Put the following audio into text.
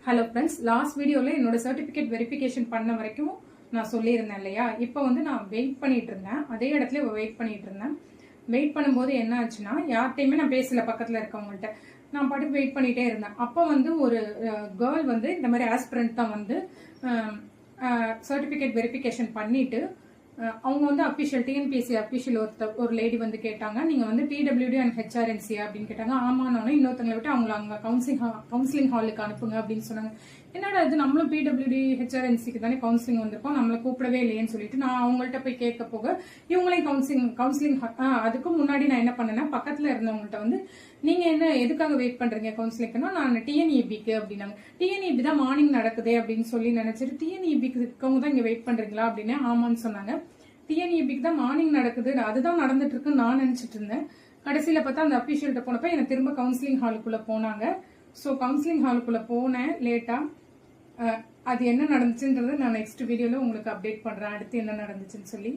Hello friends, last வீடியோவில் என்னோட certificate verification பண்ண வரைக்கும் நான் சொல்லியிருந்தேன் இல்லையா. இப்போ வந்து நான் வெயிட் பண்ணிட்டு இருந்தேன், அதே இடத்துல வெயிட் பண்ணிட்டு இருந்தேன். வெயிட் பண்ணும்போது என்ன ஆச்சுன்னா, யார்கிட்டையுமே நான் பேசல, பக்கத்தில் இருக்கவங்கள்ட்ட நான் பாட்டுக்கு வெயிட் பண்ணிட்டே இருந்தேன். அப்போ வந்து ஒரு கேர்ள் வந்து இந்த மாதிரி ஆஸ்பிரண்ட் தான் வந்து சர்டிஃபிகேட் வெரிஃபிகேஷன் பண்ணிட்டு அவங்க வந்து அஃபிஷியல் டிஎன்பிஎஸ்சி அஃபிஷியல் ஒரு லேடி வந்து கேட்டாங்க, நீங்கள் வந்து பிடபிள்யூடி அண்ட் ஹெச்ஆர்என்சி அப்படின்னு கேட்டாங்க. ஆமான்னு இன்னொருத்தங்களை விட்டு அவங்களை அங்கே கவுன்சிலிங் ஹாலுக்கு அனுப்புங்க அப்படின்னு சொன்னாங்க. என்னடா இது, நம்மளும் பிடபிள்யூடி ஹெச்ஆர்என்சிக்கு தானே கவுன்சிலிங் வந்திருக்கோம், நம்மளை கூப்பிடவே இல்லையேன்னு சொல்லிட்டு நான் அவங்கள்ட்ட போய் கேட்க போக இவங்களையும் கவுன்சிலிங் அதுக்கு முன்னாடி நான் என்ன பண்ணேன்னா, பக்கத்தில் இருந்தவங்கள்ட்ட வந்து நீங்கள் என்ன எதுக்காக வெயிட் பண்ணுறீங்க கவுன்சிலிங்னா, நான் டிஎன்இபிக்கு அப்படின்னாங்க. டிஎன்இபி தான் மார்னிங் நடக்குது அப்படின்னு சொல்லி நினைச்சிட்டு டிஎன்இபிக்கு இருக்கவங்க தான் இங்கே வெயிட் பண்ணுறீங்களா அப்படின்னு ஆமான்னு சொன்னாங்க. டிஎன்இபிக்கு தான் மார்னிங் நடக்குது, அதுதான் நடந்துட்டு இருக்குன்னு நான் நினைச்சிட்டு இருந்தேன். கடைசியில் பார்த்தா அந்த அஃபிஷியல்கிட்ட போனப்ப எனக்கு திரும்ப கவுன்சிலிங் ஹாலுக்குள்ளே போனாங்க. ஸோ கவுன்சிலிங் ஹாலுக்குள்ளே போனேன் லேட்டாக. அது என்ன நடந்துச்சுன்றது நான் நெக்ஸ்ட் வீடியோவில் உங்களுக்கு அப்டேட் பண்ணுறேன், அடுத்து என்ன நடந்துச்சுன்னு சொல்லி.